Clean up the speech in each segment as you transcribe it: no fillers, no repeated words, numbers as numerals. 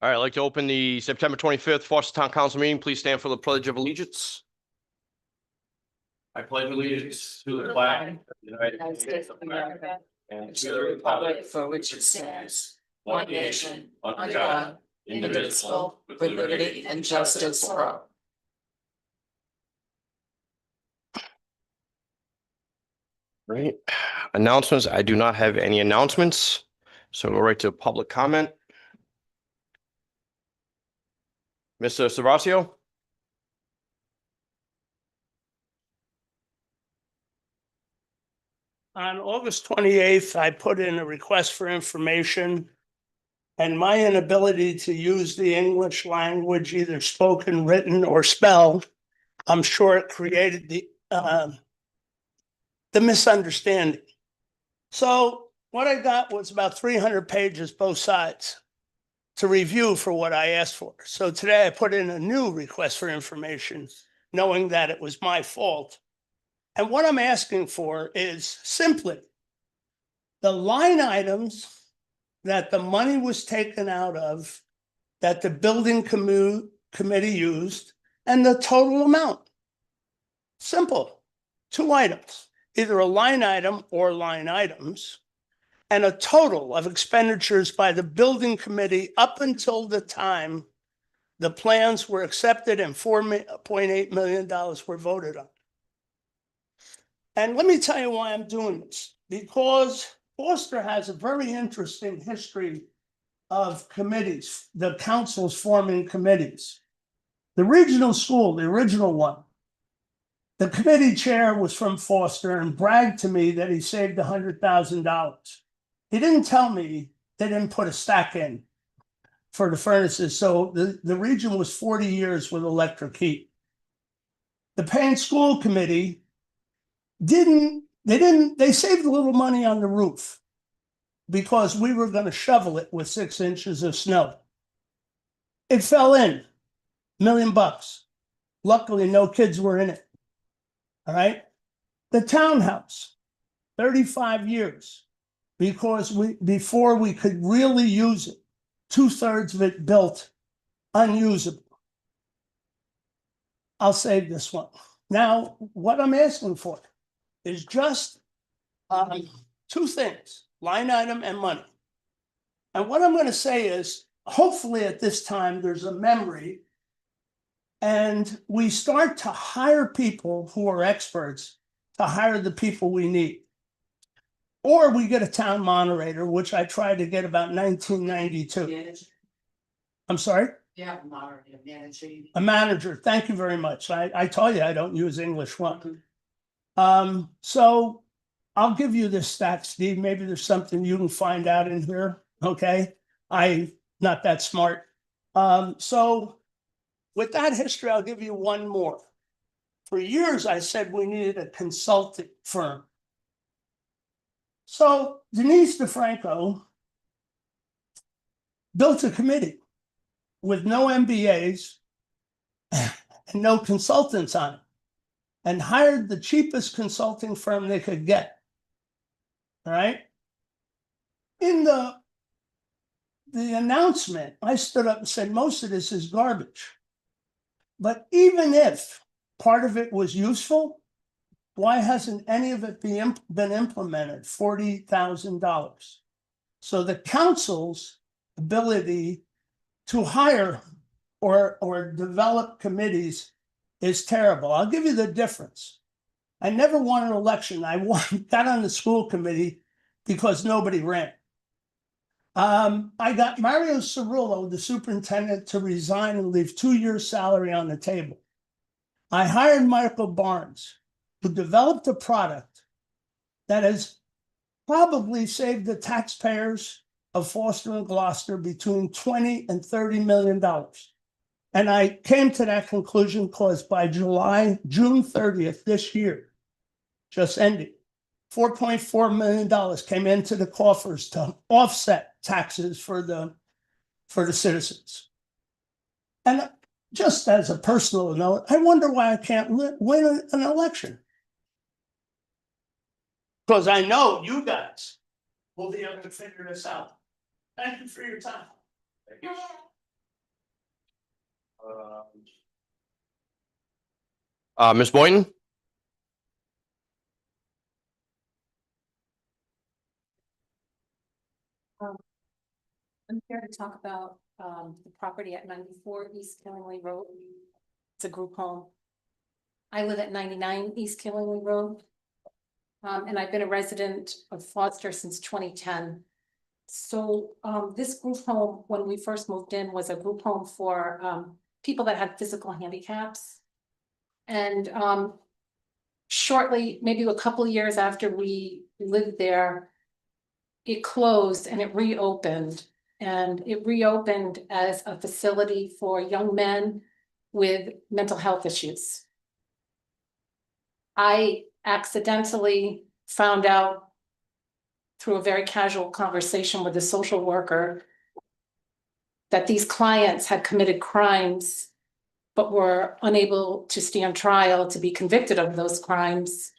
All right, I'd like to open the September 25th Foster Town Council meeting. Please stand for the Pledge of Allegiance. I pledge allegiance to the flag of the United States of America and to the republic for which it stands, one nation, under God, indivisible, with liberty and justice for all. Right. Announcements. I do not have any announcements. So we'll go right to public comment. Mr. Servacio? On August 28th, I put in a request for information, and my inability to use the English language, either spoken, written, or spell, I'm sure it created the misunderstanding. So what I got was about 300 pages, both sides, to review for what I asked for. So today I put in a new request for information, knowing that it was my fault. And what I'm asking for is simply the line items that the money was taken out of, that the building committee used, and the total amount. Simple. 2 items, either a line item or line items, and a total of expenditures by the building committee up until the time the plans were accepted and $4.8 million were voted on. And let me tell you why I'm doing this. Because Foster has a very interesting history of committees, the councils forming committees. The regional school, the original one, the committee chair was from Foster and bragged to me that he saved $100,000. He didn't tell me they didn't put a stack in for the furnaces. So the region was 40 years with electric heat. The Payne School Committee they saved a little money on the roof because we were going to shovel it with 6 inches of snow. It fell in, $1 million. Luckily, no kids were in it. All right. The townhouse, 35 years, because before we could really use it, 2/3 of it built unusable. I'll save this one. Now, what I'm asking for is just 2 things, line item and money. And what I'm going to say is, hopefully at this time, there's a memory and we start to hire people who are experts to hire the people we need. Or we get a town moderator, which I tried to get about 1992. I'm sorry? Yeah, A manager. Thank you very much. I told you I don't use English one. So I'll give you this stat, Steve. Maybe there's something you can find out in here. Okay. I'm not that smart. So with that history, I'll give you one more. For years, I said we needed a consulting firm. So Denise DeFranco built a committee with no MBAs and no consultants on it, and hired the cheapest consulting firm they could get. All right. In the announcement, I stood up and said, most of this is garbage. But even if part of it was useful, why hasn't any of it been implemented? $40,000. So the council's ability to hire or develop committees is terrible. I'll give you the difference. I never won an election. I got on the school committee because nobody ran. I got Mario Cirillo, the superintendent, to resign and leave 2 years' salary on the table. I hired Michael Barnes, who developed a product that has probably saved the taxpayers of Foster and Gloucester between $20 and $30 million. And I came to that conclusion because by June 30th this year, just ended, $4.4 million came into the coffers to offset taxes for the citizens. And just as a personal note, I wonder why I can't win an election. Because I know you guys will be able to figure this out. Thank you for your time. Thank you. Ms. Boynton? I'm here to talk about the property at 94 East Killingley Road. It's a group home. I live at 99 East Killingley Road. And I've been a resident of Foster since 2010. So this group home, when we first moved in, was a group home for people that had physical handicaps. And shortly, maybe a couple of years after we lived there, it closed and it reopened. And it reopened as a facility for young men with mental health issues. I accidentally found out through a very casual conversation with a social worker that these clients had committed crimes, but were unable to stand trial to be convicted of those crimes.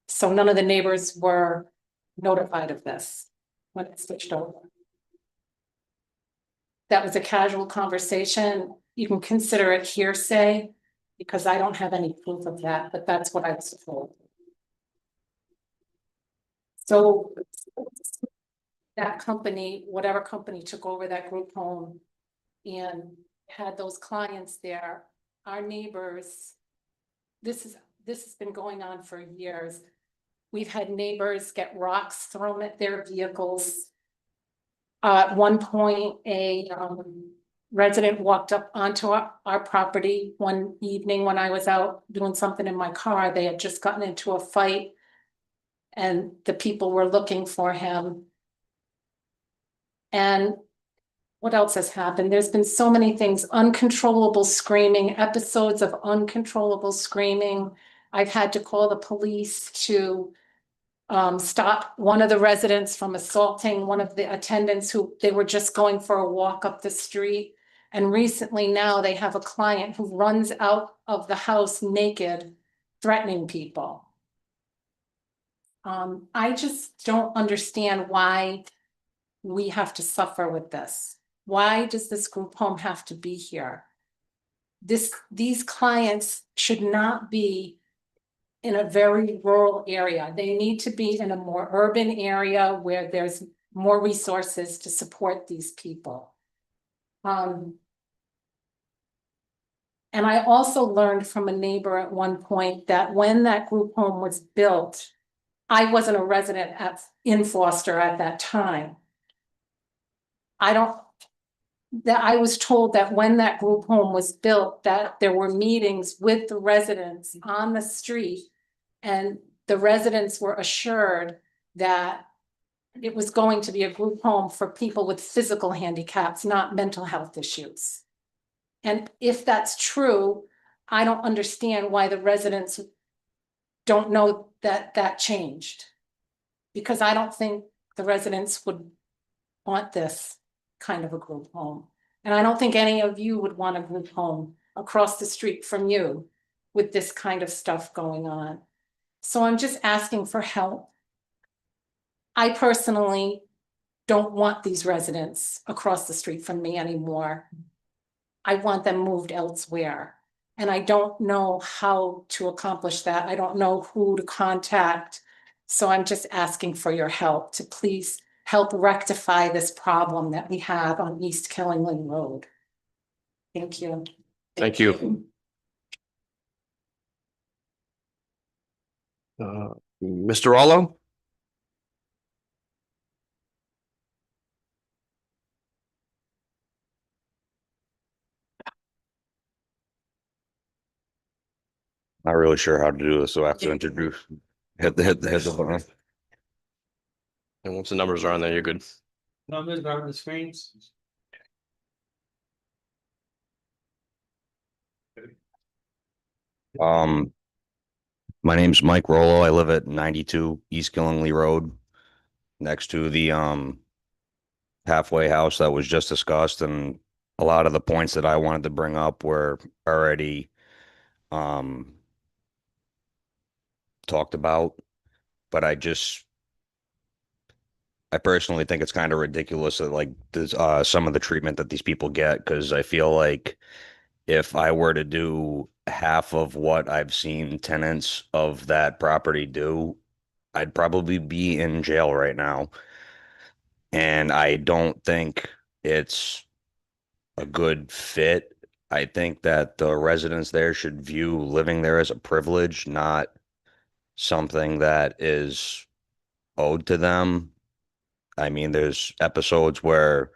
So none of the neighbors were notified of this when it switched over. That was a casual conversation. You can consider it hearsay because I don't have any proof of that, but that's what I was told. So that company, whatever company took over that group home and had those clients there, our neighbors, this has been going on for years. We've had neighbors get rocks thrown at their vehicles. At one point, a resident walked up onto our property one evening when I was out doing something in my car. They had just gotten into a fight and the people were looking for him. And what else has happened? There's been so many things, uncontrollable screaming, episodes of uncontrollable screaming. I've had to call the police to stop one of the residents from assaulting one of the attendants who they were just going for a walk up the street. And recently now they have a client who runs out of the house naked, threatening people. I just don't understand why we have to suffer with this. Why does this group home have to be here? These clients should not be in a very rural area. They need to be in a more urban area where there's more resources to support these people. And I also learned from a neighbor at one point that when that group home was built, I wasn't a resident in Foster at that time. I was told that when that group home was built, that there were meetings with the residents on the street, and the residents were assured that it was going to be a group home for people with physical handicaps, not mental health issues. And if that's true, I don't understand why the residents don't know that that changed. Because I don't think the residents would want this kind of a group home. And I don't think any of you would want a group home across the street from you with this kind of stuff going on. So I'm just asking for help. I personally don't want these residents across the street from me anymore. I want them moved elsewhere. And I don't know how to accomplish that. I don't know who to contact. So I'm just asking for your help to please help rectify this problem that we have on East Killingley Road. Thank you. Thank you. Mr. Rollo? Not really sure how to do this, so I have to introduce, hit the button. And once the numbers are on there, you're good. Numbers are on the screens. My name's Mike Rollo. I live at 92 East Killingley Road, next to the halfway house that was just discussed, and a lot of the points that I wanted to bring up were already talked about, but I personally think it's kind of ridiculous that like this, some of the treatment that these people get, because I feel like if I were to do half of what I've seen tenants of that property do, I'd probably be in jail right now. And I don't think it's a good fit. I think that the residents there should view living there as a privilege, not something that is owed to them. I mean, there's episodes where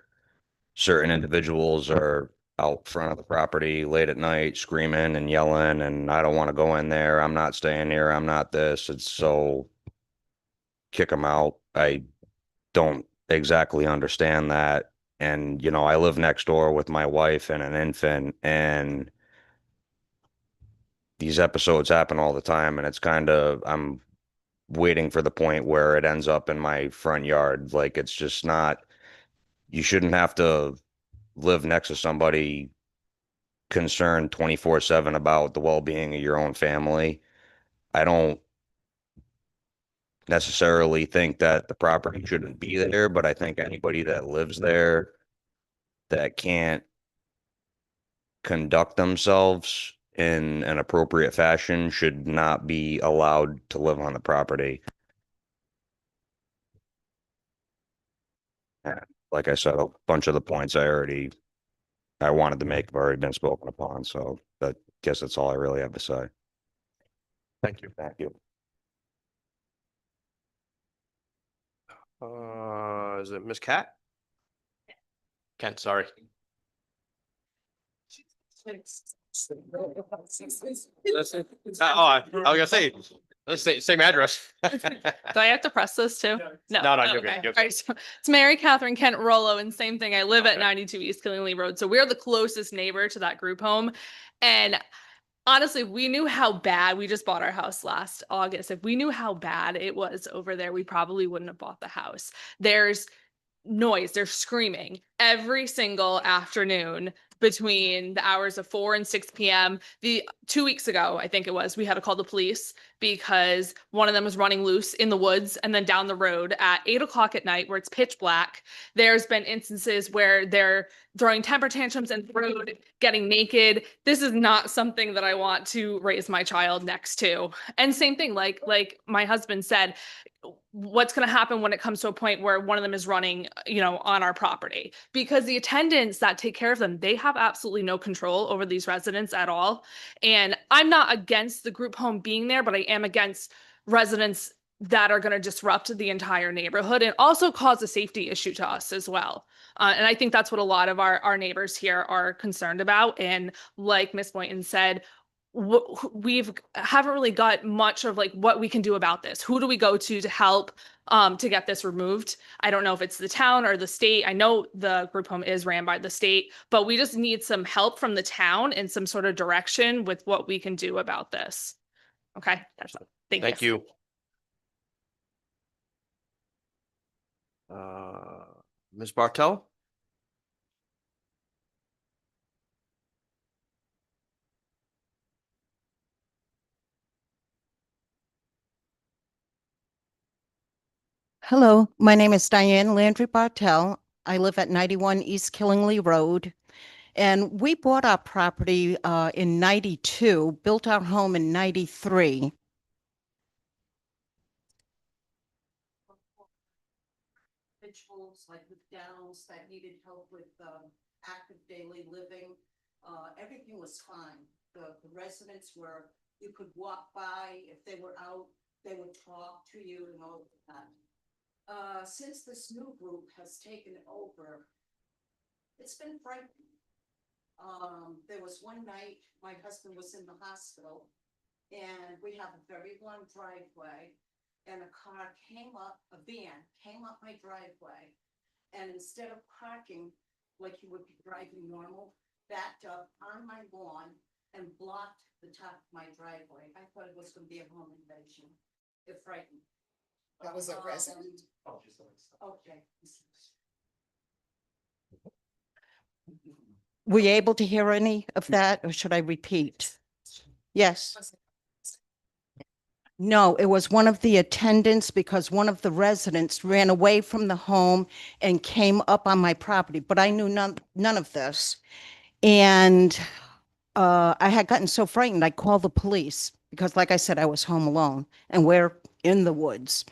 certain individuals are out front of the property late at night screaming and yelling, and I don't want to go in there. I'm not staying here. I'm not this. It's so kick them out. I don't exactly understand that. And, you know, I live next door with my wife and an infant, and these episodes happen all the time. And it's kind of, I'm waiting for the point where it ends up in my front yard. Like, it's just not, you shouldn't have to live next to somebody concerned 24/7 about the well-being of your own family. I don't necessarily think that the property shouldn't be there, but I think anybody that lives there that can't conduct themselves in an appropriate fashion should not be allowed to live on the property. And like I said, a bunch of the points I wanted to make have already been spoken upon, so I guess that's all I really have to say. Thank you. Thank you. Is it Ms. Cat? Kent, sorry. I was gonna say, let's say, same address. Do I have to press this too? No. No, you're good, Okay. you're All right, so it's Mary Catherine Kent Rollo, and same thing. I live at Okay. 92 East Killingley Road. So we're the closest neighbor to that group home. And honestly, we knew how bad, we just bought our house last August. If we knew how bad it was over there, we probably wouldn't have bought the house. There's noise, they're screaming every single afternoon between the hours of 4 and 6 p.m. The 2 weeks ago, I think it was, we had to call the police because one of them was running loose in the woods, and then down the road at 8 o'clock at night where it's pitch black, there's been instances where they're throwing temper tantrums in the road, getting naked. This is not something that I want to raise my child next to. And same thing, like my husband said, what's going to happen when it comes to a point where one of them is running, on our property? Because the attendants that take care of them, they have absolutely no control over these residents at all. And I'm not against the group home being there, but I am against residents that are going to disrupt the entire neighborhood and also cause a safety issue to us as well. And I think that's what a lot of our neighbors here are concerned about. And like Ms. Boynton said, we've haven't really got much of like what we can do about this. Who do we go to help to get this removed? I don't know if it's the town or the state. I know the group home is ran by the state, but we just need some help from the town and some sort of direction with what we can do about this. Okay, that's all. Thank you. Ms. Bartel? Hello, my name is Diane Landry Bartel. I live at 91 East Killingley Road. And we bought our property in 92, built our home in 93. Individuals like with Downs that needed help with active daily living. Everything was fine. The residents were, you could walk by, if they were out, they would talk to you and all of that. Since this new group has taken over, it's been frightening. There was one night, my husband was in the hospital, and we have a very long driveway, and a car came up, a van came up my driveway, and instead of parking like you would be driving normal, backed up on my lawn and blocked the top of my driveway. I thought it was gonna be a home invasion. It frightened me. That was a resident. Okay. Were you able to hear any of that, or should I repeat? Yes. No, it was one of the attendants because one of the residents ran away from the home and came up on my property, but I knew none of this. And I had gotten so frightened, I called the police because like I said, I was home alone and we're in the woods.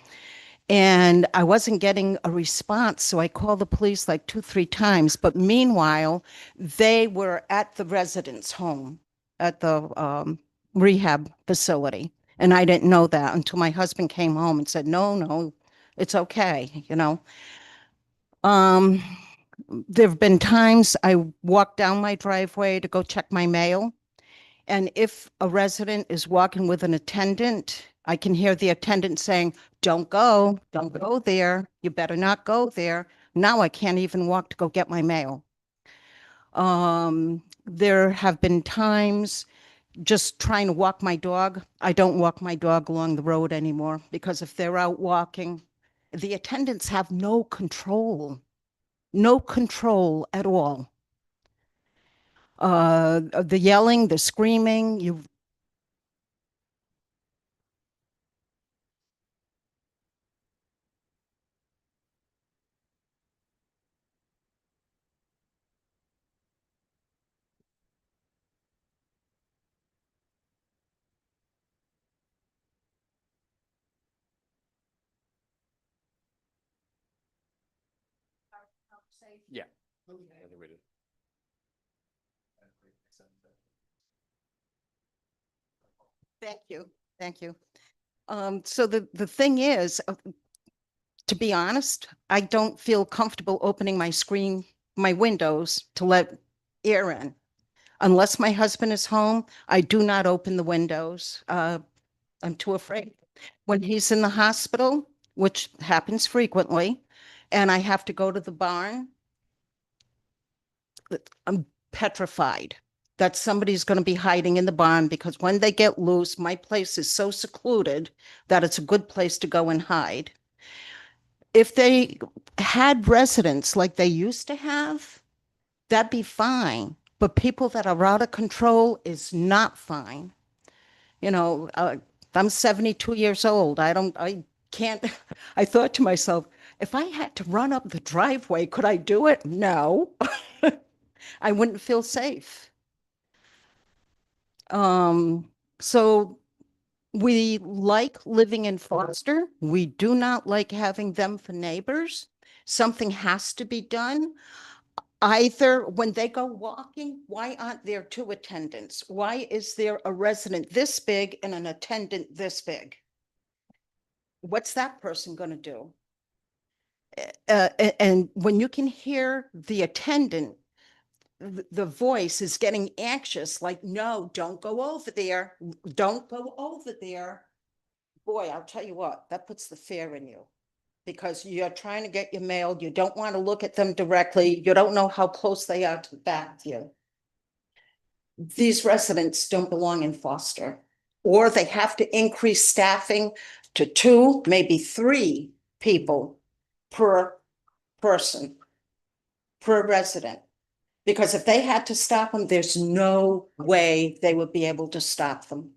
And I wasn't getting a response, so I called the police like 2, 3 times. But meanwhile, they were at the residence home, at the rehab facility. And I didn't know that until my husband came home and said, no, no, it's okay, you know. There've been times I walk down my driveway to go check my mail. And if a resident is walking with an attendant, I can hear the attendant saying, don't go there. You better not go there. Now I can't even walk to go get my mail. There have been times just trying to walk my dog. I don't walk my dog along the road anymore because if they're out walking, the attendants have no control at all. The yelling, the screaming, you Yeah. Thank you. Thank you. So the thing is, to be honest, I don't feel comfortable opening my windows to let air in. Unless my husband is home, I do not open the windows. I'm too afraid. When he's in the hospital, which happens frequently, and I have to go to the barn, I'm petrified that somebody's going to be hiding in the barn because when they get loose, my place is so secluded that it's a good place to go and hide. If they had residents like they used to have, that'd be fine. But people that are out of control is not fine. You know, I'm 72 years old. I can't, I thought to myself, if I had to run up the driveway, could I do it? No, I wouldn't feel safe. So we like living in Foster. We do not like having them for neighbors. Something has to be done. Either when they go walking, why aren't there 2 attendants? Why is there a resident this big and an attendant this big? What's that person going to do? And when you can hear the attendant, the voice is getting anxious, like, no, don't go over there. Don't go over there. Boy, I'll tell you what, that puts the fear in you because you're trying to get your mail. You don't want to look at them directly. You don't know how close they are to the back of you. These residents don't belong in Foster, or they have to increase staffing to 2, maybe 3 people per person, per resident. Because if they had to stop them, there's no way they would be able to stop them.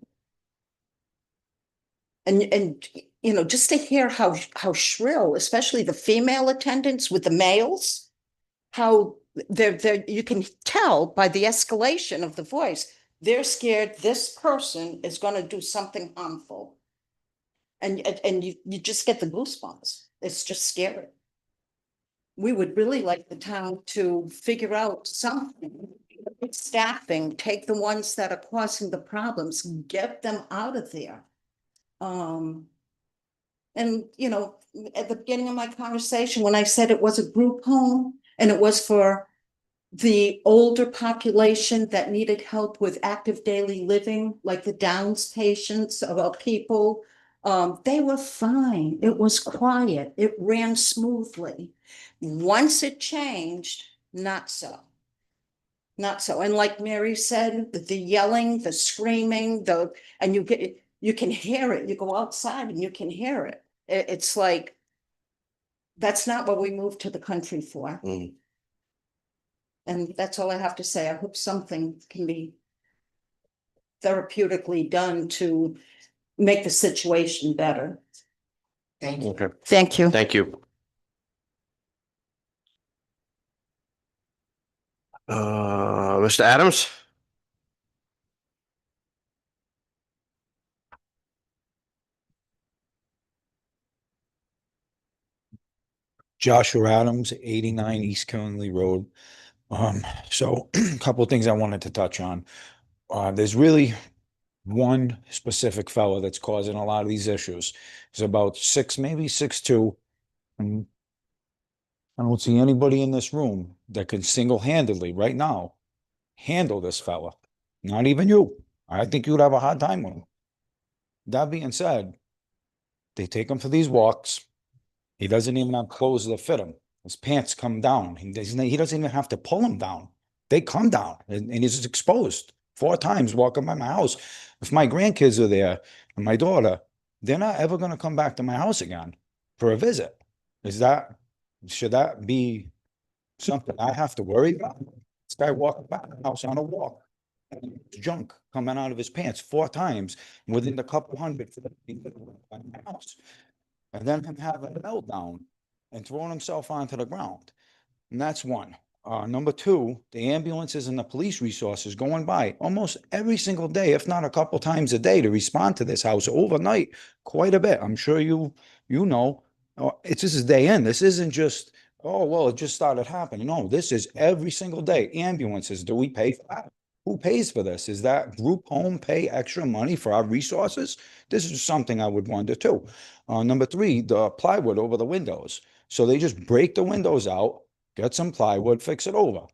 And you know, just to hear how shrill, especially the female attendants with the males, how they're you can tell by the escalation of the voice, they're scared this person is going to do something harmful. And you just get the goosebumps. It's just scary. We would really like the town to figure out something. Staffing, take the ones that are causing the problems, get them out of there. And you know, at the beginning of my conversation, when I said it was a group home and it was for the older population that needed help with active daily living, like the Downs patients or people, they were fine. It was quiet. It ran smoothly. Once it changed, not so. Not so. And like Mary said, the yelling, the screaming, and you can hear it. You go outside and you can hear it. It's like, that's not what we moved to the country for. Mm. And that's all I have to say. I hope something can be therapeutically done to make the situation better. Thank you. Okay, Thank you. thank you. Mr. Adams? Joshua Adams, 89 East Killingley Road. So a couple of things I wanted to touch on. There's really one specific fella that's causing a lot of these issues. He's about 6, maybe 6'2". And I don't see anybody in this room that can single-handedly, right now, handle this fella. Not even you. I think you'd have a hard time with him. That being said, they take him for these walks. He doesn't even have clothes that fit him. His pants come down. He doesn't even have to pull them down. They come down and he's exposed 4 times walking by my house. If my grandkids are there and my daughter, they're not ever going to come back to my house again for a visit. Should that be something I have to worry about? This guy walking by the house on a walk. And junk coming out of his pants 4 times within a couple hundred feet of my house. And then him having a meltdown and throwing himself onto the ground. And that's one. Number 2, the ambulances and the police resources going by almost every single day, if not a couple times a day, to respond to this house overnight quite a bit. I'm sure you know, this is day in. This isn't just, oh, well, it just started happening. No, this is every single day. Ambulances, do we pay for that? Who pays for this? Is that group home pay extra money for our resources? This is something I would wonder too. Number 3, the plywood over the windows. So they just break the windows out, get some plywood, fix it over.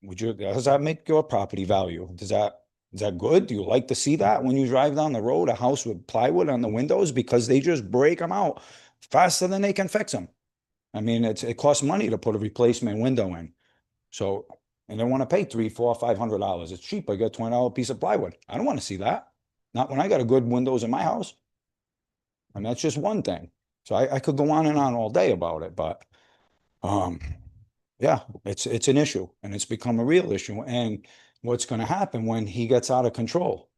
Does that make your property value? Is that good? Do you like to see that when you drive down the road, a house with plywood on the windows? Because they just break them out faster than they can fix them. I mean, it costs money to put a replacement window in. So, and they want to pay $300, $400, $500. It's cheap. I get a $20 piece of plywood. I don't want to see that. Not when I got a good windows in my house. And that's just one thing. So I could go on and on all day about it, but yeah, it's an issue and it's become a real issue. And what's going to happen when he gets out of control?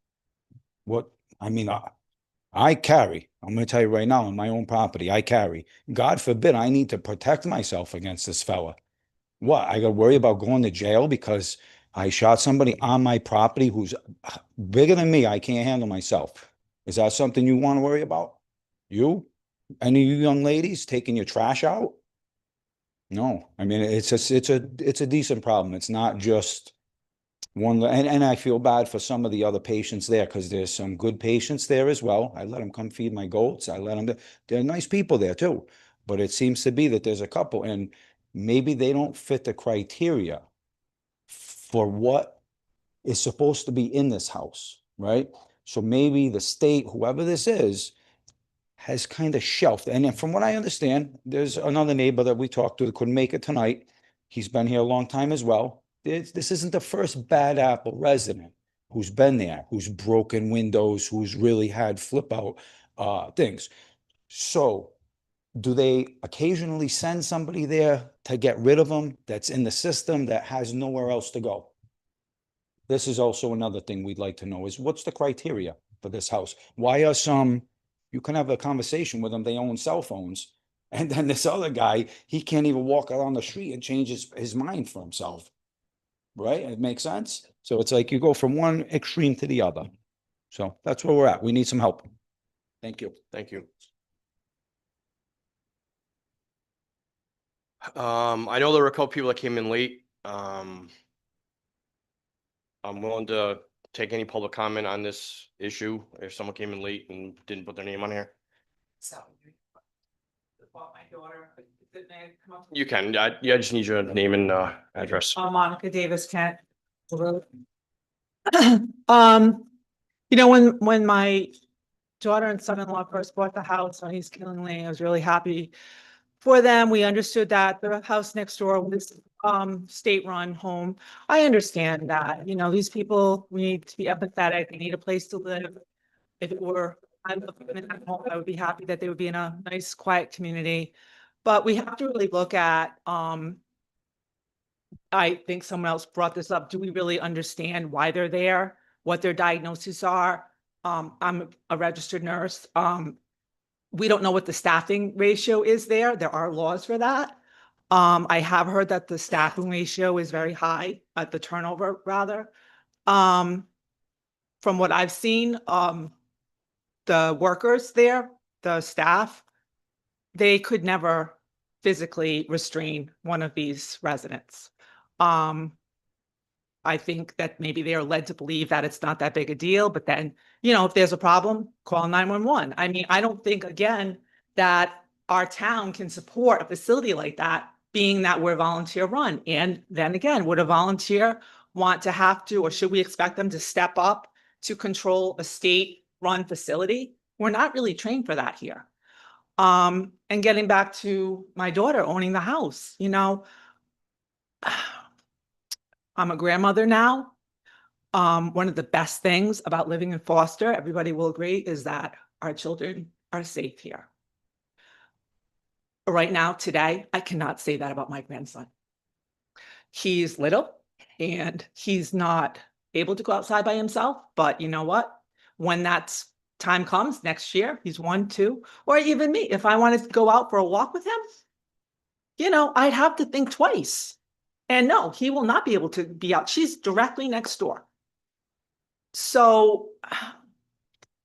I carry, I'm going to tell you right now, on my own property, I carry. God forbid I need to protect myself against this fella. What, I got to worry about going to jail because I shot somebody on my property who's bigger than me? I can't handle myself. Is that something you want to worry about? You? Any of you young ladies taking your trash out? No, I mean, it's a decent problem. It's not just one, and I feel bad for some of the other patients there because there's some good patients there as well. I let them come feed my goats. I let them, they're nice people there too. But it seems to be that there's a couple and maybe they don't fit the criteria for what is supposed to be in this house, right? So maybe the state, whoever this is, has kind of shelved. And then from what I understand, there's another neighbor that we talked to that couldn't make it tonight. He's been here a long time as well. This isn't the first bad apple resident who's been there, who's broken windows, who's really had flip out things. So do they occasionally send somebody there to get rid of them that's in the system that has nowhere else to go? This is also another thing we'd like to know is what's the criteria for this house? Why are some, you can have a conversation with them, they own cell phones. And then this other guy, he can't even walk out on the street and change his mind for himself. Right? It makes sense. So it's like you go from one extreme to the other. So that's where we're at. We need some help. Thank you. Thank you. I know there were a couple people that came in late. I'm willing to take any public comment on this issue if someone came in late and didn't put their name on here. So. About my daughter. You can, yeah, I just need your name and address. Monica Davis, Kent. You know, when my daughter and son-in-law first bought the house on East Killingley, I was really happy for them. We understood that the house next door was state-run home. I understand that, you know, these people, we need to be empathetic. They need a place to live. If it were, I would be happy that they would be in a nice, quiet community. But we have to really look at, I think someone else brought this up. Do we really understand why they're there, what their diagnoses are? I'm a registered nurse. We don't know what the staffing ratio is there. There are laws for that. I have heard that the staffing ratio is very high at the turnover rather. From what I've seen, the workers there, the staff, they physically restrain one of these residents. I think that maybe they are led to believe that it's not that big a deal, but then, if there's a problem, call 911. I mean, I don't think, again, that our town can support a facility like that, being that we're volunteer run. And then again, would a volunteer want to have to, or should we expect them to step up to control a state-run facility? We're not really trained for that here. And getting back to my daughter owning the house, I'm a grandmother now. One of the best things about living in Foster, everybody will agree, is that our children are safe here. Right now, today, I cannot say that about my grandson. He's little and he's not able to go outside by himself, but you know what? When that time comes next year, he's 1, 2, or even me, if I wanted to go out for a walk with him, I'd have to think twice. And no, he will not be able to be out. She's directly next door. So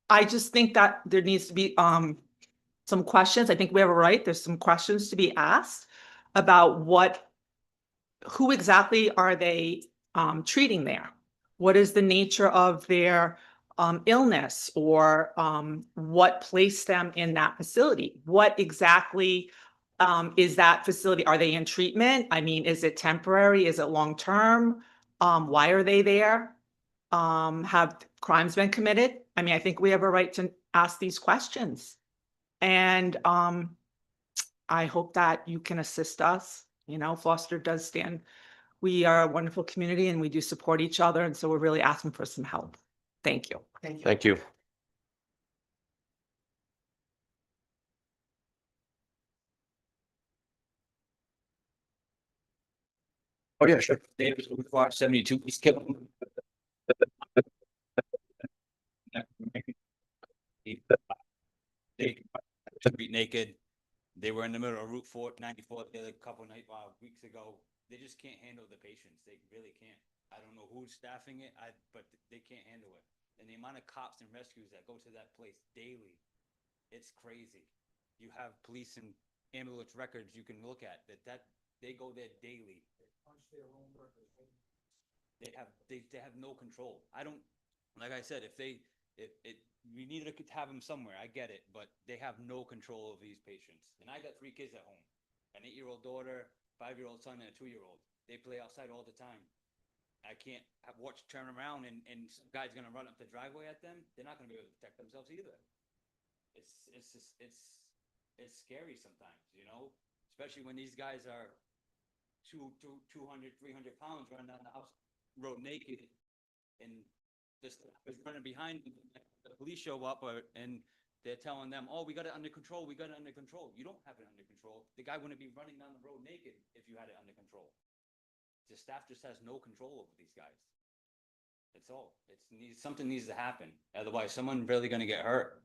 I just think that there needs to be some questions. I think we have a right. There's some questions to be asked about who exactly are they treating there? What is the nature of their illness, or what placed them in that facility? What exactly is that facility? Are they in treatment? I mean, is it temporary? Is it long-term? Why are they there? Have crimes been committed? I mean, I think we have a right to ask these questions. And I hope that you can assist us. Foster does stand. We are a wonderful community and we do support each other. And so we're really asking for some help. Thank you. Thank you. Oh, yeah, sure. David, 72 East Killing. They street naked. They were in the middle of Route 94 the other couple weeks ago. They just can't handle the patients. They really can't. I don't know who's staffing it, but they can't handle it. And the amount of cops and rescues that go to that place daily, it's crazy. You have police and ambulance records you can look at that they go there daily. They have no control. I don't, like I said, we need to have them somewhere. I get it, but they have no control of these patients. And I got 3 kids at home, an 8-year-old daughter, 5-year-old son, and a 2-year-old. They play outside all the time. I can't turn around and some guy's gonna run up the driveway at them. They're not gonna be able to protect themselves either. It's scary sometimes, especially when these guys are 200, 300 pounds running down the house road naked, and this is running behind them. The police show up and they're telling them, "Oh, we got it under control. We got it under control." You don't have it under control. The guy wouldn't be running down the road naked if you had it under control. The staff just has no control over these guys. That's all. Something needs to happen. Otherwise, someone's really going to get hurt.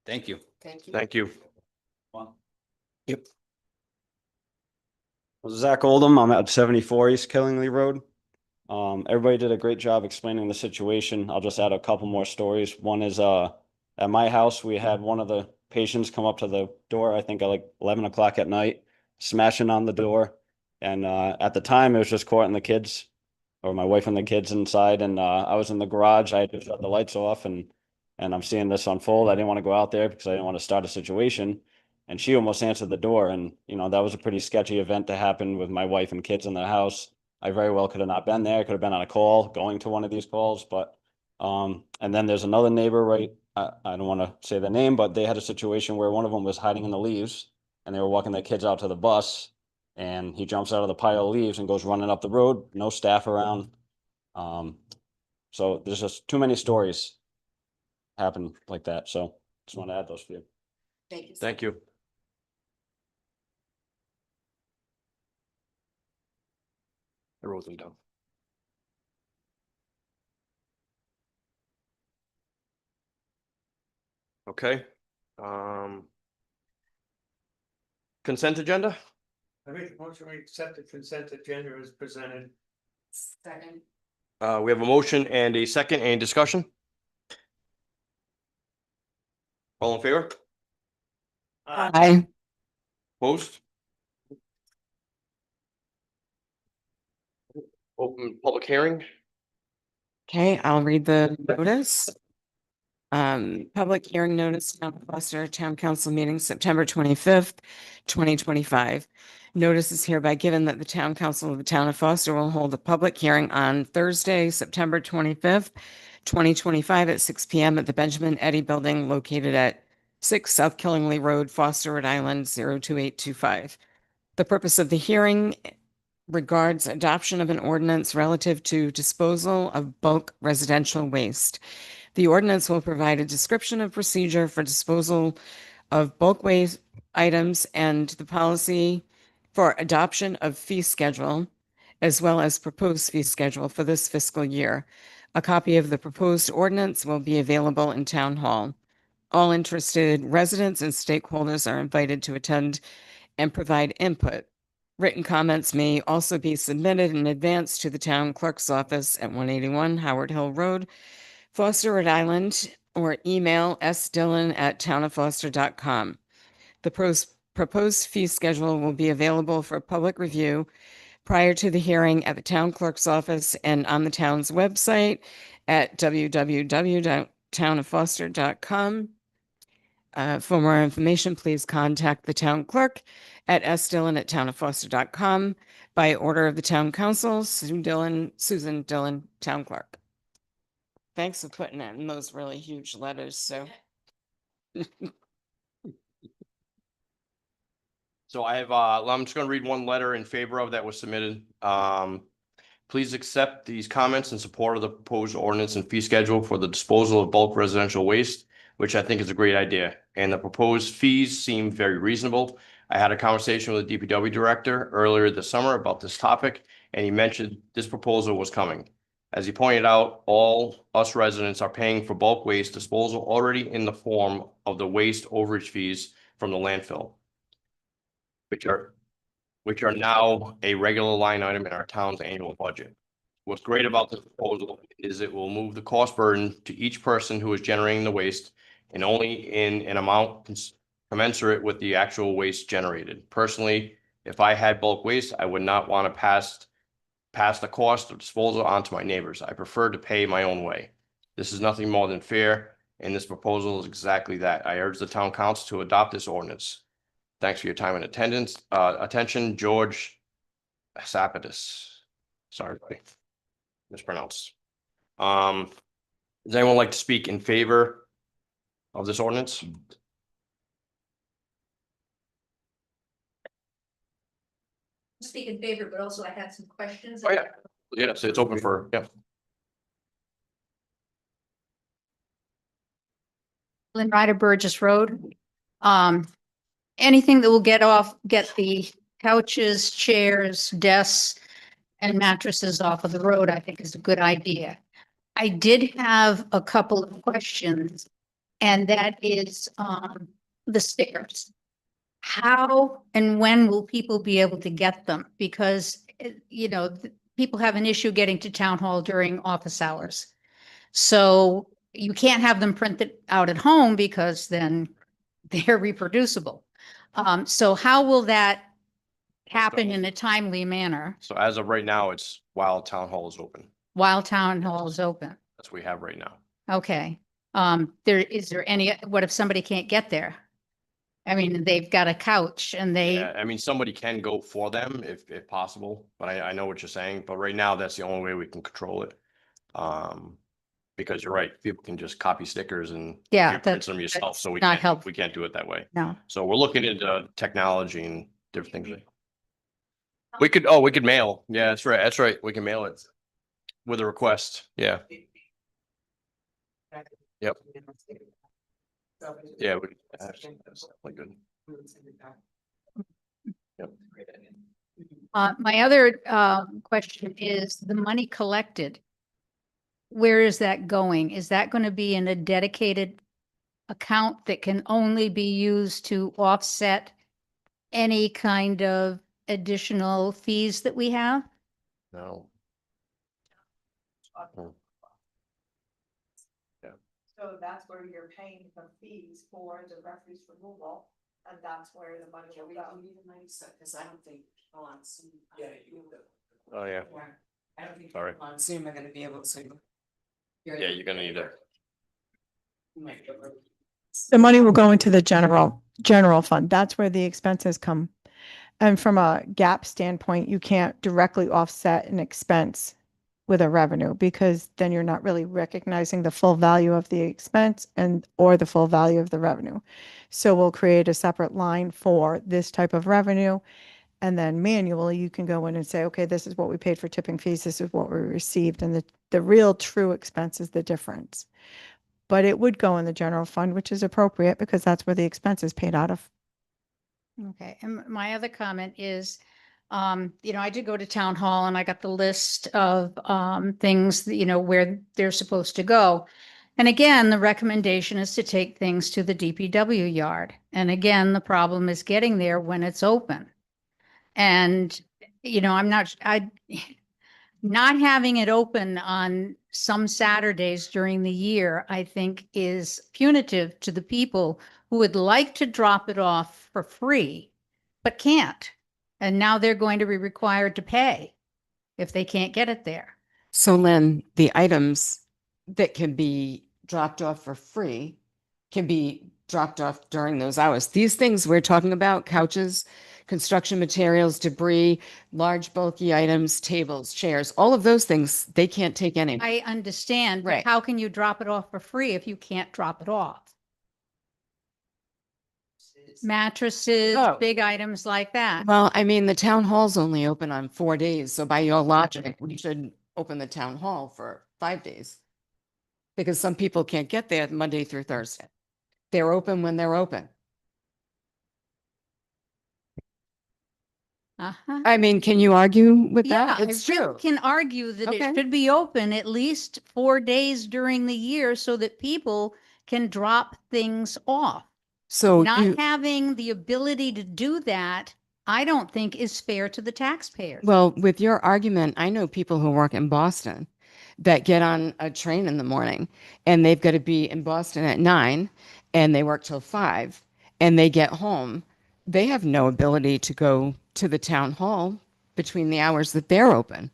Thank you. Thank you. Thank you. Yep. Zach Oldham, I'm at 74 East Killingley Road. Everybody did a great job explaining the situation. I'll just add a couple more stories. One is at my house, we had one of the patients come up to the door, I think at like 11 o'clock at night, smashing on the door. And at the time, it was just Court and the kids, or my wife and the kids inside. And I was in the garage. I had to shut the lights off, and I'm seeing this unfold. I didn't want to go out there because I didn't want to start a situation. And she almost answered the door. And, that was a pretty sketchy event to happen with my wife and kids in the house. I very well could have not been there. I could have been on a call going to one of these calls. But, and then there's another neighbor, right? I don't want to say the name, but they had a situation where one of them was hiding in the leaves and they were walking their kids out to the bus, and he jumps out of the pile of leaves and goes running up the road. No staff around. So there's just too many stories happen like that. So just want to add those for you. Thank you. Thank you. I wrote them down. Okay. Consent agenda? I make a motion to accept the consent agenda as presented. Second. We have a motion and a second. Any discussion? All in favor? Aye. Opposed? Open public hearing. Okay, I'll read the notice. Public hearing notice, Town of Foster Town Council meeting, September 25th, 2025. Notice is hereby given that the Town Council of the Town of Foster will hold a public hearing on Thursday, September 25th, 2025 at 6 p.m. at the Benjamin Eddy Building located at 6 South Killingley Road, Foster, Rhode Island, 02825. The purpose of the hearing regards adoption of an ordinance relative to disposal of bulk residential waste. The ordinance will provide a description of procedure for disposal of bulk waste items and the policy for adoption of fee schedule, as well as proposed fee schedule for this fiscal year. A copy of the proposed ordinance will be available in Town Hall. All interested residents and stakeholders are invited to attend and provide input. Written comments may also be submitted in advance to the town clerk's office at 181 Howard Hill Road, Foster, Rhode Island, or email sdillon@townoffoster.com. The proposed fee schedule will be available for public review prior to the hearing at the town clerk's office and on the town's website at www.townoffoster.com. For more information, please contact the town clerk at sdillon@townoffoster.com by order of the town council, Susan Dillon, town clerk. Thanks for putting it in those really huge letters, so. So I have, I'm just gonna read one letter in favor of that was submitted. Please accept these comments in support of the proposed ordinance and fee schedule for the disposal of bulk residential waste, which I think is a great idea. And the proposed fees seem very reasonable. I had a conversation with the DPW director earlier this summer about this topic, and he mentioned this proposal was coming. As he pointed out, all us residents are paying for bulk waste disposal already in the form of the waste overage fees from the landfill, which are now a regular line item in our town's annual budget. What's great about this proposal is it will move the cost burden to each person who is generating the waste and only in an amount commensurate with the actual waste generated. Personally, if I had bulk waste, I would not want to pass the cost of disposal on to my neighbors. I prefer to pay my own way. This is nothing more than fair, and this proposal is exactly that. I urge the town council to adopt this ordinance. Thanks for your time and attention, George Sapatis. Sorry, buddy. Mispronounced. Does anyone like to speak in favor of this ordinance? Speak in favor, but also I had some questions. Oh, yeah. Yes, it's open for, yeah. Lynn Ryder, Burgess Road. Anything that will get the couches, chairs, desks, and mattresses off of the road, I think is a good idea. I did have a couple of questions, and that is the stickers. How and when will people be able to get them? Because, people have an issue getting to town hall during office hours. So you can't have them printed out at home because then they're reproducible. So how will that happen in a timely manner So as of right now, it's while town hall is open. while town hall is open? That's what we have right now. Okay. Is there any, what if somebody can't get there? I mean, they've got a couch and they, Yeah, I mean, somebody can go for them if possible, but I know what you're saying, but right now, that's the only way we can control it. Because you're right, people can just copy stickers and Yeah, you print that's- them yourself, that's so we not can't, helpful. we can't do it that way. no. So we're looking into technology and different things. We could mail. Yeah, that's right. That's right. We can mail it with a request. Yeah. Yep. Yeah. That's definitely good. Yep. My other question is the money collected. Where is that going? Is that going to be in a dedicated account that can only be used to offset any kind of additional fees that we have? No. So that's where you're paying the fees for the refuse removal And that's where the money will go. Cause I don't think, on Zoom. Oh, yeah. I don't think Sorry. on Zoom are gonna be able to. Yeah, you're gonna need to. The money will go into the general fund. That's where the expenses come. And from a gap standpoint, you can't directly offset an expense with a revenue because then you're not really recognizing the full value of the expense or the full value of the revenue. So we'll create a separate line for this type of revenue. And then manually you can go in and say, okay, this is what we paid for tipping fees. This is what we received. And the real true expense is the difference. But it would go in the general fund, which is appropriate because that's where the expense is paid out of. Okay, and my other comment is, I did go to town hall and I got the list of, things, that, where they're supposed to go. And again, the recommendation is to take things to the DPW yard. And again, the problem is getting there when it's open. And, not having it open on some Saturdays during the year, I think is punitive to the people who would like to drop it off for free, but can't. And now they're going to be required to pay if they can't get it there. So Lynn, the items that can be dropped off for free can be dropped off during those hours. These things we're talking about, couches, construction materials, debris, large bulky items, tables, chairs, all of those things, they can't take any. I understand, but Right. how can you drop it off for free if you can't drop it off? Mattresses, Oh. big items like that. Well, I mean, the town hall's only open on 4 days, so by your logic, we should open the town hall for 5 days. Because some people can't get there Monday through Thursday. They're open when they're open. Uh-huh. I mean, can you argue with Yeah, that? I It's really true. can argue that Okay. it should be open at least 4 days during the year so that people can drop things off. So Not you, having the ability to do that, I don't think is fair to the taxpayers. well, with your argument, I know people who work in Boston that get on a train in the morning and they've got to be in Boston at 9 and they work till 5 and they get home. They have no ability to go to the town hall between the hours that they're open.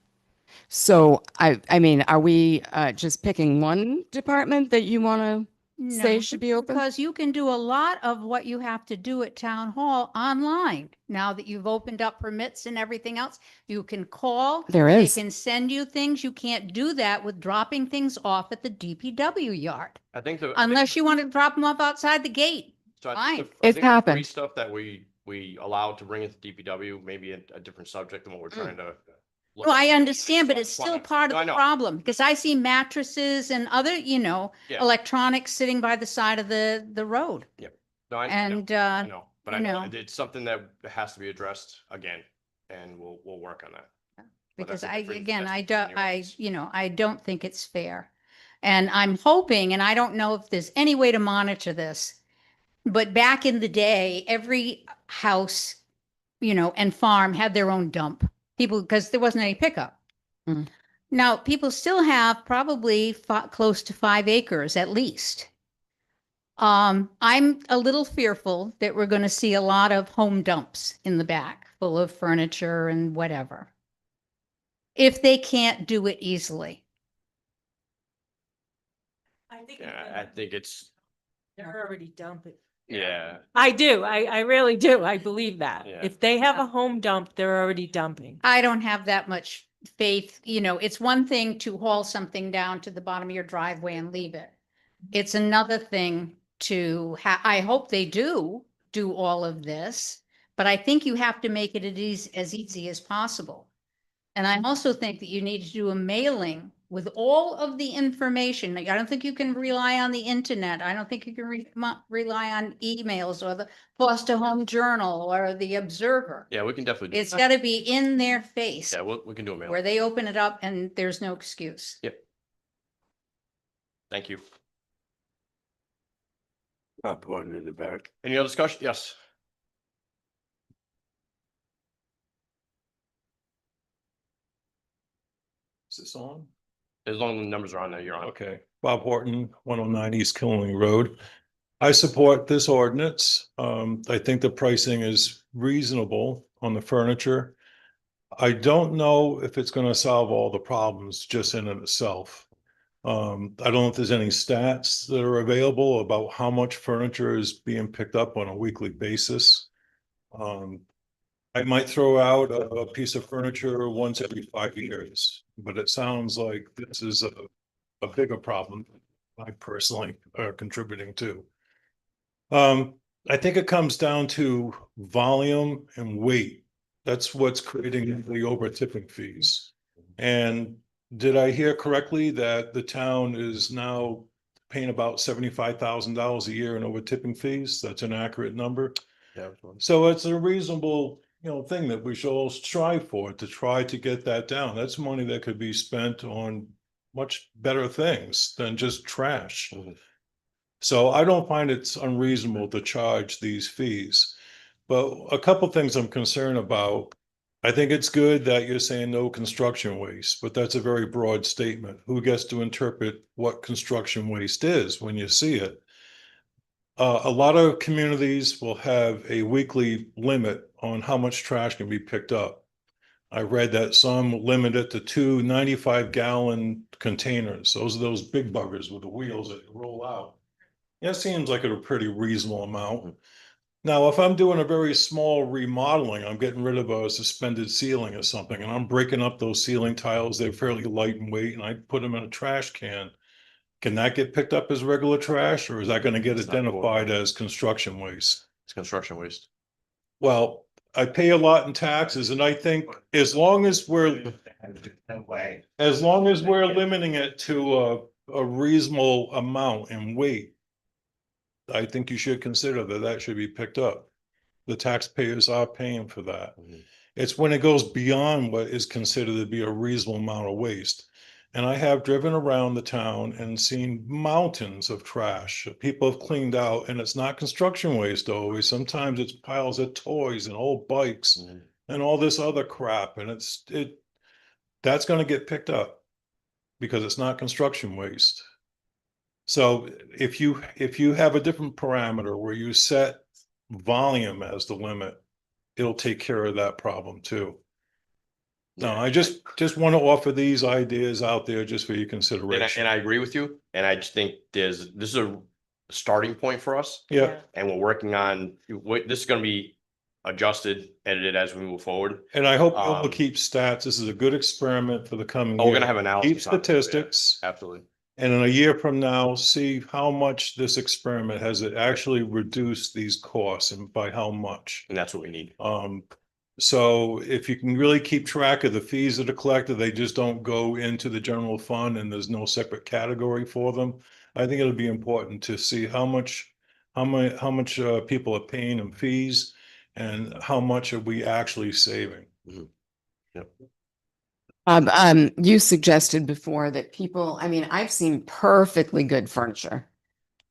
So I mean, are we just picking one department that you want to say No, should be open? because you can do a lot of what you have to do at town hall online. Now that you've opened up permits and everything else, you can call. There They is. can send you things. You can't do that with dropping things off at the DPW yard. I think the. Unless you want to drop them off outside the gate. So I Fine. think It's the free happened. stuff that we allowed to bring into DPW, maybe a different subject than what we're trying to. look No, I at. understand, but So I it's just still wanna- part No, of I the know. problem because I see mattresses and other, Yeah. electronics sitting by the side of the road. No, I know, And, I know, but I you know know. it's something that has to be addressed again, and we'll work on that. But Because that's a different- again, that's I different don't, anyways. I don't think it's fair. And I'm hoping, and I don't know if there's any way to monitor this, but back in the day, every house, and farm had their own dump. People, because there wasn't any pickup. Mm. Now, people still have probably close to 5 acres at least. I'm a little fearful that we're going to see a lot of home dumps in the back full of furniture and whatever. If they can't do it easily. Yeah, I think it's, They're already dumping. yeah, I do. I really do. I believe that. Yeah. If they have a home dump, they're already dumping. I don't have that much faith, it's one thing to haul something down to the bottom of your driveway and leave it. It's another thing to I hope they do all of this, but I think you have to make it as easy as possible. And I also think that you need to do a mailing with all of the information. Like, I don't think you can rely on the internet. I don't think you can rely on emails or the Foster Home Journal or the Observer. yeah, we can definitely. do It's that. got to be in their face Yeah, we can do a mail. where they open it up and there's no excuse. Thank you. Popcorn in the back. Any other discussion? Yes. Is this on? As long as the numbers are on there, you're on. Okay, Bob Horton, 109 East Killenly Road. I support this ordinance. I think the pricing is reasonable on the furniture. I don't know if it's gonna solve all the problems just in and itself. I don't know if there's any stats that are available about how much furniture is being picked up on a weekly basis. I might throw out a piece of furniture once every 5 years, but it sounds like this is a bigger problem I personally are contributing to. I think it comes down to volume and weight. That's what's creating the over tipping fees. And did I hear correctly that the town is now paying about $75,000 a year in over tipping fees? That's an accurate number. Yeah. So it's a reasonable, thing that we should all strive for, to try to get that down. That's money that could be spent on much better things than just trash. So I don't find it's unreasonable to charge these fees. But a couple things I'm concerned about. I think it's good that you're saying no construction waste, but that's a very broad statement. Who gets to interpret what construction waste is when you see it? A lot of communities will have a weekly limit on how much trash can be picked up. I read that some limit it to 2 95-gallon containers. Those are those big buggers with the wheels that roll out. That seems like a pretty reasonable amount. Now, if I'm doing a very small remodeling, I'm getting rid of a suspended ceiling or something, and I'm breaking up those ceiling tiles, they're fairly light in weight, and I put them in a trash can. Can that get picked up as regular trash, or is that gonna get It's not identified as construction waste? It's construction waste. Well, I pay a lot in taxes, and I think as long as we're limiting it to a reasonable amount in weight, I think you should consider that should be picked up. The taxpayers are paying for that. It's when it goes beyond what is considered to be a reasonable amount of waste. And I have driven around the town and seen mountains of trash that people have cleaned out, and it's not construction waste always. Sometimes it's piles of toys and old bikes and all this other crap, and that's gonna get picked up because it's not construction waste. So if you have a different parameter where you set volume as the limit, it'll take care of that problem too. No, I just want to offer these ideas out there just for your consideration. And I agree with you. And I just think this is a starting point for us. Yeah, And we're working on this is going to be adjusted, edited as we move forward. and I hope we'll keep stats. This is a good experiment for the coming Oh, year. we're going to have analysis. Keep on it too, yeah. statistics. Absolutely. And in a year from now, see how much this experiment has it actually reduced these costs and by how much. And that's what we need. So if you can really keep track of the fees that are collected, they just don't go into the general fund and there's no separate category for them. I think it'll be important to see how much people are paying in fees and how much are we actually saving. Yep. You suggested before that people, I mean, I've seen perfectly good furniture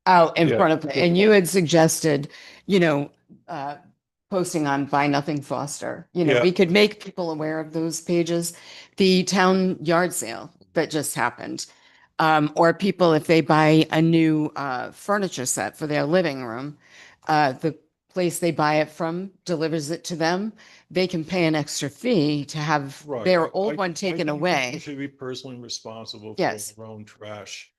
out in Yeah. front of, and you had suggested, posting on Buy Nothing Foster. Yeah. We could make people aware of those pages. The town yard sale that just happened. Or people, if they buy a new furniture set for their living room, the place they buy it from delivers it to them. They can pay an extra fee to have Right. their I old one think taken people away. should be personally responsible for Yes. their own trash.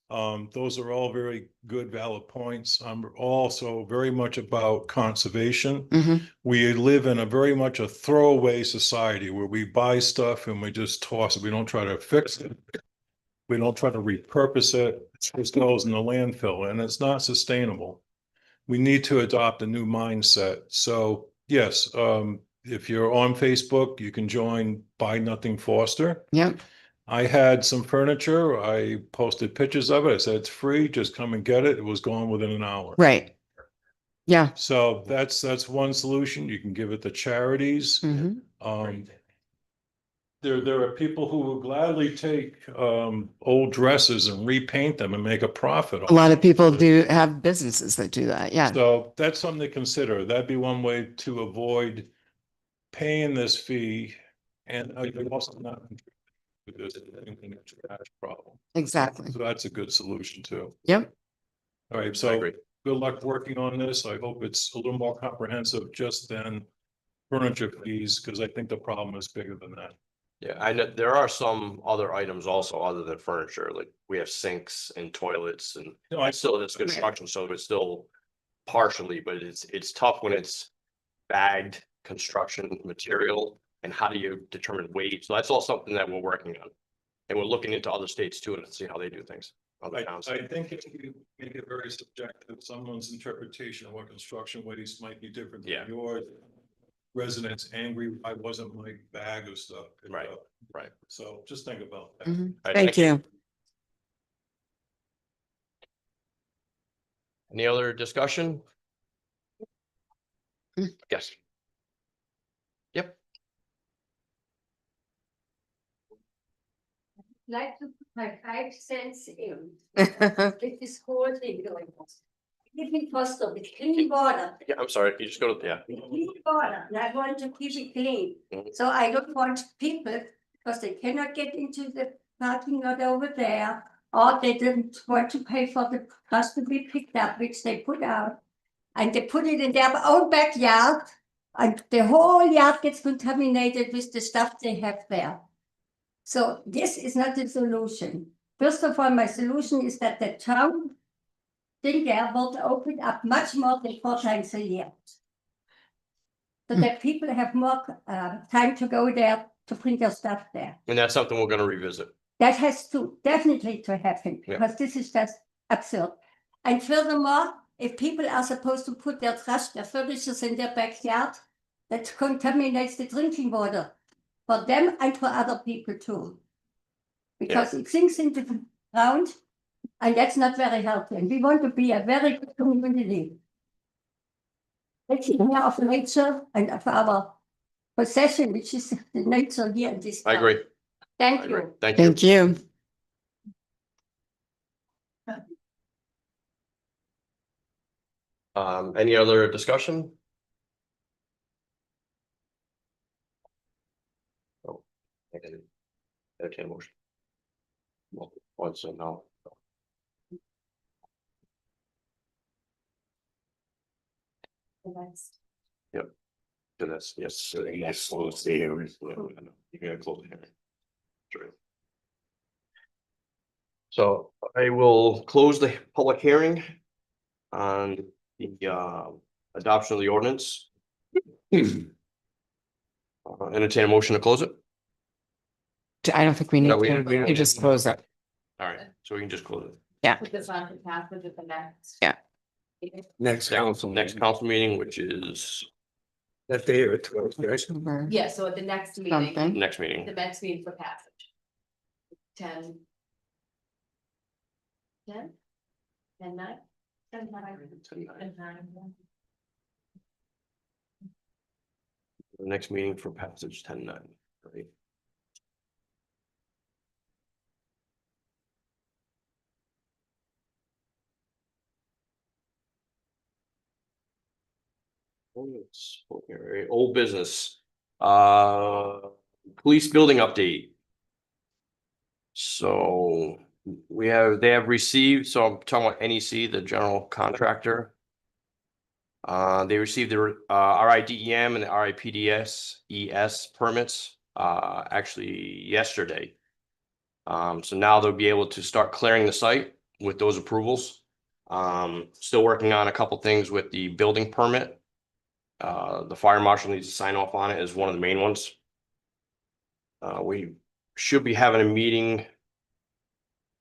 Those are all very good, valid points. I'm also very much about conservation. Mhm. We live in a very much a throwaway society where we buy stuff and we just toss it. We don't try to fix it. We don't try to repurpose it. It just goes in the landfill, and it's not sustainable. We need to adopt a new mindset. So yes, if you're on Facebook, you can join Buy Nothing Foster. Yep. I had some furniture. I posted pictures of it. I said, it's free, just come and get it. It was gone within an hour. Right. Yeah. So that's one solution. You can give it to charities. Mhm. There are people who will gladly take old dresses and repaint them and make a profit. A lot of people do have businesses that do that. Yeah. So that's something to consider. That'd be one way to avoid paying this fee, and you're also not with this trash problem. Exactly. So that's a good solution too. Yep. All right, I so agree. good luck working on this. I hope it's a little more comprehensive just than furniture fees, because I think the problem is bigger than that. Yeah, I know there are some other items also other than furniture, like we have sinks and toilets and No, I still it's construction, so it's still partially, but it's tough when it's bagged construction material and how do you determine weight? So that's all something that we're working on. And we're looking into other states too and see how they do things. Other towns. I think if you make it very subjective, someone's interpretation of what construction waste might be different Yeah. than yours. Residents angry, I wasn't my bag of stuff. picked Right, up. right. So just think about that. Mhm. All right, Thank you. Any other discussion? Yes. Yep. Like to put my 5 cents in. With this whole thing going on. Keep it possible with clean water, Yeah, I'm sorry, you just go to, yeah. with clean water, and I want to keep it clean. Mhm. So I don't want people, because they cannot get into the parking lot over there. Or they didn't want to pay for the trash to be picked up, which they put out. And they put it in their own backyard. And the whole yard gets contaminated with the stuff they have there. So this is not the solution. First of all, my solution is that the town thing there will open up much more than 4 times a year. So that people have more time to go there to bring their stuff there. And that's something we're gonna revisit. That has to definitely to happen, Yeah. because this is just absurd. And furthermore, if people are supposed to put their trash, their furnitures in their backyard, that contaminates the drinking water for them and for other people too. Because it sinks into the ground, and that's not very healthy. And we want to be a very good community. Taking care of nature and of our possession, which is the nature here in this. I town. agree. Thank I agree. you. Thank you. Thank you. Any other discussion? Oh, I didn't. Entertain a motion. Well, once and now. Yep. So that's, yes. So yes, close the hearing. Yeah, I know. You gotta close the hearing. True. So I will close the public hearing on the adoption of the ordinance. Entertain a motion to close it. I don't think we need No, we to. don't- we don't- You just close it. All right, so we can just close it. Yeah. Put this on to passage at the next. Yeah. Next council. Next council meeting, which is That day or 12, right? October Yeah, so at the next meeting, Something. next meeting. the next meeting for passage. 10. 10? 10, 9? 10, 9. Tonight. 10, 9. The next meeting for passage 10-9, right? Okay, old business, police building update. So they have received, so I'm talking about NEC, the general contractor. They received their RIDEM and the RIPDS ES permits actually yesterday. So now they'll be able to start clearing the site with those approvals. Still working on a couple things with the building permit. The fire marshal needs to sign off on it as one of the main ones. We should be having a meeting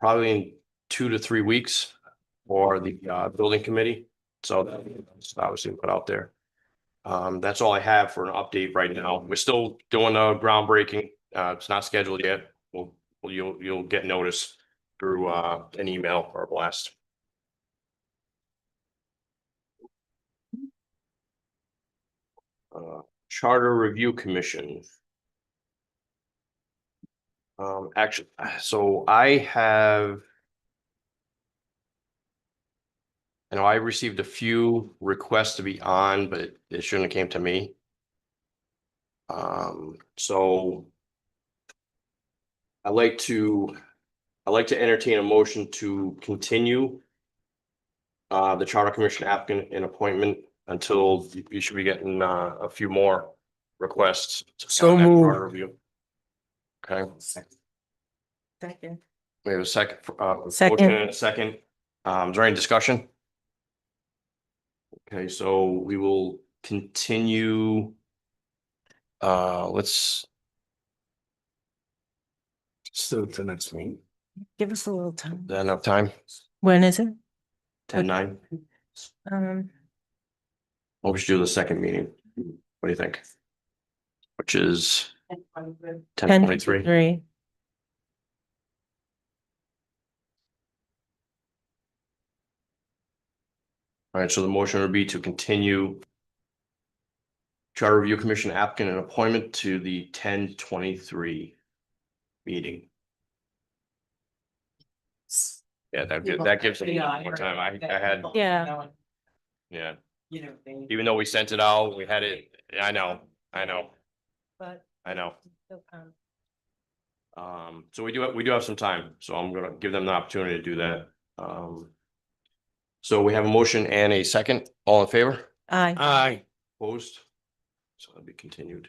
probably in 2 to 3 weeks for the building committee. So that's obviously put out there. That's all I have for an update right now. We're still doing a groundbreaking. It's not scheduled yet. You'll get notice through an email or a blast. Charter Review Commission. Actually, so I know I received a few requests to be on, but it shouldn't have came to me. So I'd like to entertain a motion to continue the Charter Commission applicant and appointment until you should be getting a few more requests. So on that moved. charter review. Okay, Second. we have a second, Second. motion and a second. Is there any discussion? Okay, so we will continue. Let's, So the next meeting. Give us a little time. is that enough time? When is it? 10-9. Or we should do the second meeting. What do you think? Which is 10:23. 3. All right, so the motion would be to continue Charter Review Commission applicant and appointment to the 10:23 meeting. Yeah, that gives them more time. I had, Yeah. yeah, You know. even though we sent it out, we had it, I know. But. I know. So we do have some time, so I'm gonna give them the opportunity to do that. So we have a motion and a second. All in favor? Aye. Aye. Opposed? So that'll be continued.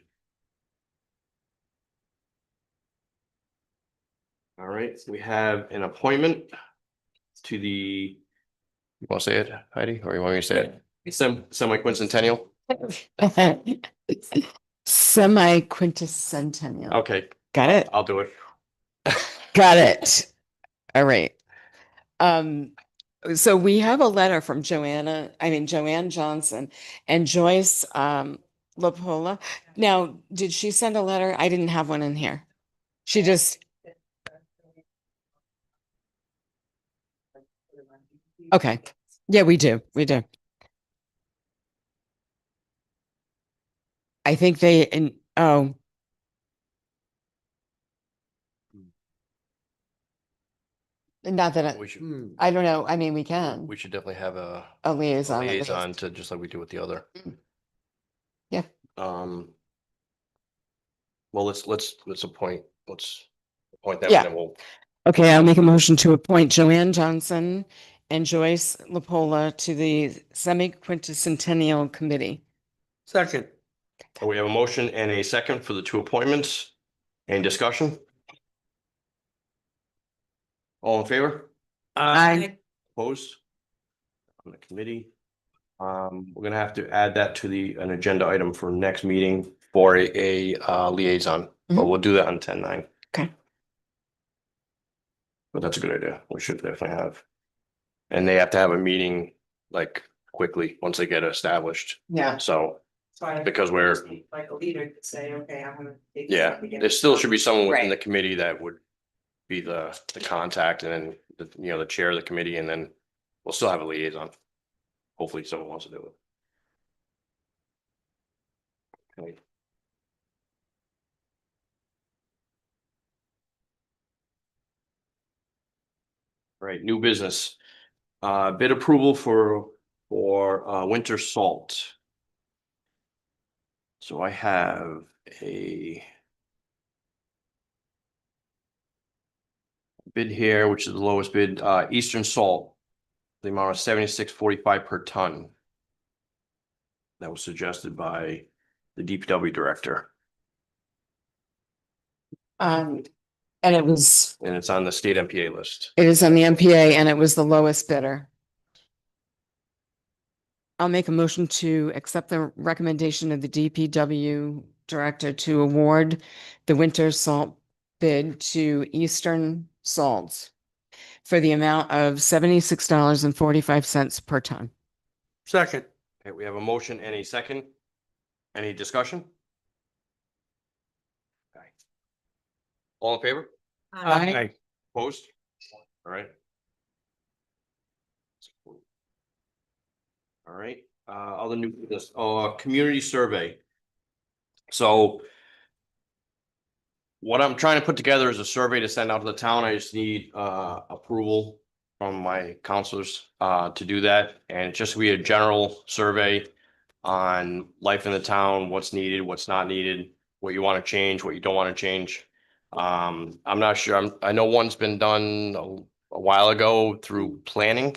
All right, we have an appointment to the, you want to say it, Heidi, or you want me to say it? Semi-quincentennial? Semi-quinticentennial. Okay, Got it? I'll do it. Got it. All right. So we have a letter from Joanne Johnson and Joyce LaPola. Now, did she send a letter? I didn't have one in here. She just. Okay. Yeah, we do. We do. I think oh. Not that We should, I don't know. I mean, we can. we should definitely have a Liaison. at least. liaison to, just like we do with the other. Yeah. Well, let's appoint, let's appoint them. Yeah. And then we'll, Okay, I'll make a motion to appoint Joanne Johnson and Joyce LaPola to the Semi-Quinticentennial Committee. Second. we have a motion and a second for the two appointments. Any discussion? All in favor? Aye. Opposed? On the committee. We're gonna have to add that to an agenda item for next meeting for a liaison, but we'll do that on 10-9. Okay. But that's a good idea. We should definitely have. And they have to have a meeting like quickly once they get established. Yeah. So, because we're, Like a leader could say, okay, I'm gonna. yeah, there still should be someone within the committee that would be the contact, and then the chair of the committee, and then we'll still have a liaison. Hopefully someone wants to do it. Okay. Right, new business. Bid approval for winter salt. So I have a bid here, which is the lowest bid, Eastern Salt, the amount of 76.45 per ton. That was suggested by the DPW director, And it was, and it's on the state MPA list. it is on the MPA and it was the lowest bidder. I'll make a motion to accept the recommendation of the DPW director to award the winter salt bid to Eastern Salts for the amount of $76.45 per ton. Second. Okay, we have a motion and a second. Any discussion? Okay. All in favor? Aye. Opposed? All right. All right, other new business, community survey. So what I'm trying to put together is a survey to send out to the town. I just need approval from my counselors to do that. And it's just be a general survey on life in the town, what's needed, what's not needed, what you want to change, what you don't want to change. I'm not sure. I know one's been done a while ago through planning.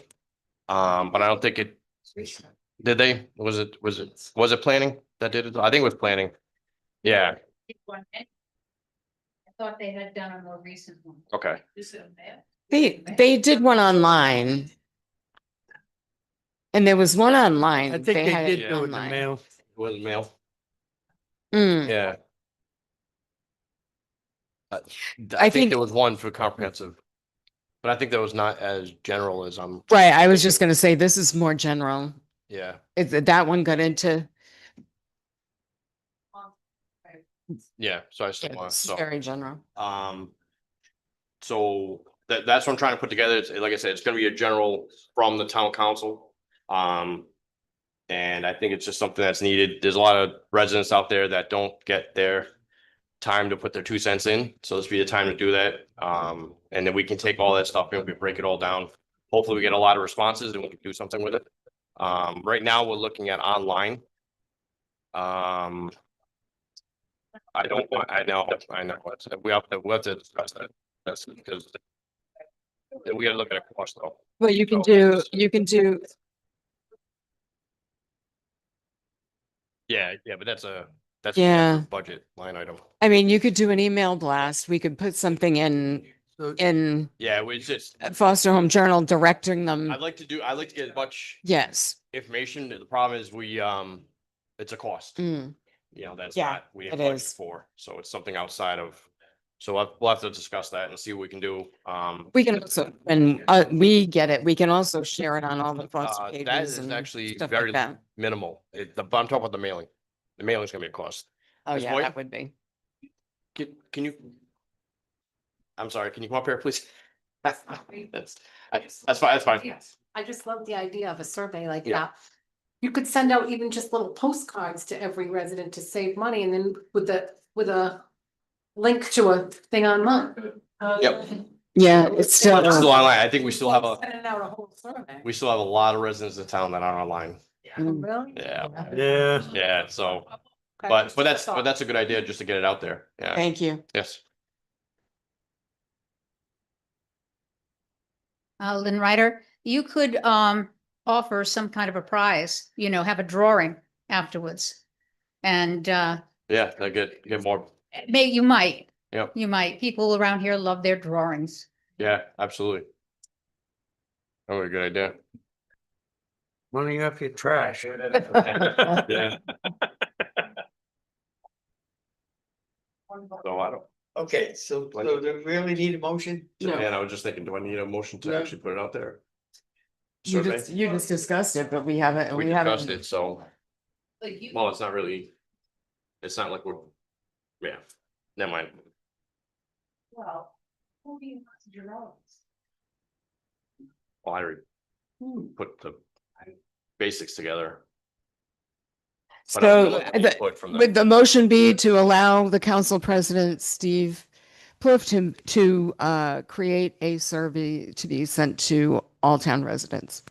But I don't think it, did they? Was it planning that did it? I think it was planning. Yeah, I thought they had done a more recent one. okay. They did one online. And there was one online. I think they had did it do it in the online. mail. It was mail. Mm, Yeah. I I think think- there was one for comprehensive. But I think that was not as general as right, I was just gonna say, this is more general. yeah, That one got into, yeah, so I still want, it's so. very general. So that's what I'm trying to put together. It's, like I said, it's gonna be a general from the town council. And I think it's just something that's needed. There's a lot of residents out there that don't get their time to put their 2 cents in. So this be the time to do that. And then we can take all that stuff and we break it all down. Hopefully we get a lot of responses and we can do something with it. Right now we're looking at online. I know, we have to discuss that. That's because we gotta look at a cost though. Well, you can do, Yeah, but that's a Yeah. separate budget line item. I mean, you could do an email blast. We could put something in Yeah, we just, Foster Home Journal directing them. I'd like to get as much Yes. information. The problem is it's a cost. Mm. You know, that's Yeah, not, we didn't it budget is. for, so it's something outside of. So we'll have to discuss that and see what we can do. We can also, and we get it. We can also share it on all the Foster That pages is and actually stuff very like that. minimal. But I'm talking about the mailing. The mailing's gonna be a cost. Oh, Ms. yeah, Boyd? that would be. Can you? I'm sorry, can you come up here, please? That's fine. I just love the idea of a survey like Yeah. that. You could send out even just little postcards to every resident to save money and then with a link to a thing online. Yep. Yeah, it's still. It's still online. I think we still have Sending out a whole survey. we still have a lot of residents in town that aren't online. Mm. Really? Yeah, Yeah. yeah, so, Okay. but that's a good idea just to get it out there. Yeah, Thank you. yes. Lynn Ryder, you could offer some kind of a prize, have a drawing afterwards. And Yeah, I get more. you might. Yep. You might. People around here love their drawings. Yeah, absolutely. That would be a good idea. Money off your trash. Yeah. So I don't, Okay, so do we really need a motion? and I was just thinking, do I need a motion to No. actually put it out there? You Survey? just discussed it, but we haven't, We we discussed haven't. it, so, well, it's not really, it's not like we're, yeah, never mind. Well, who do you want to draw? Well, I already put the basics together. But I would So like input from them. would the motion be to allow the council president, Steve Plouffe, to create a survey to be sent to all town residents?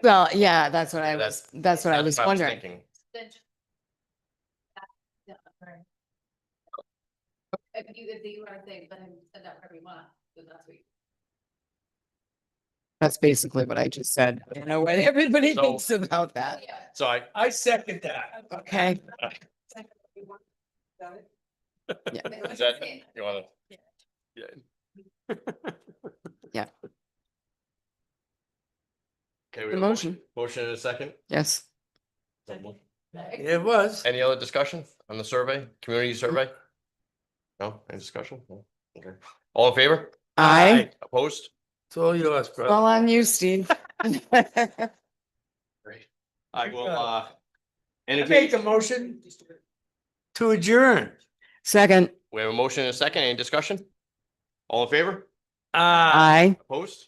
Well, yeah, that's what I was wondering. thinking. If you want to think, let him send out whatever you want, so that's what. That's basically what I just said. I don't know what everybody So- thinks about that. So I second that. Okay. is that, you wanna? Yeah. Yeah. Okay, we The have a motion. Motion in a second. Yes. It was. Any other discussion on the survey, community survey? No, any discussion? No? Okay. All in favor? Aye. Opposed? It's all yours, bro. Well, on you, Steve. Great. I will, I entertain- make a motion to adjourn. Second. we have a motion in a second. Any discussion? All in favor? Uh, Aye. Opposed?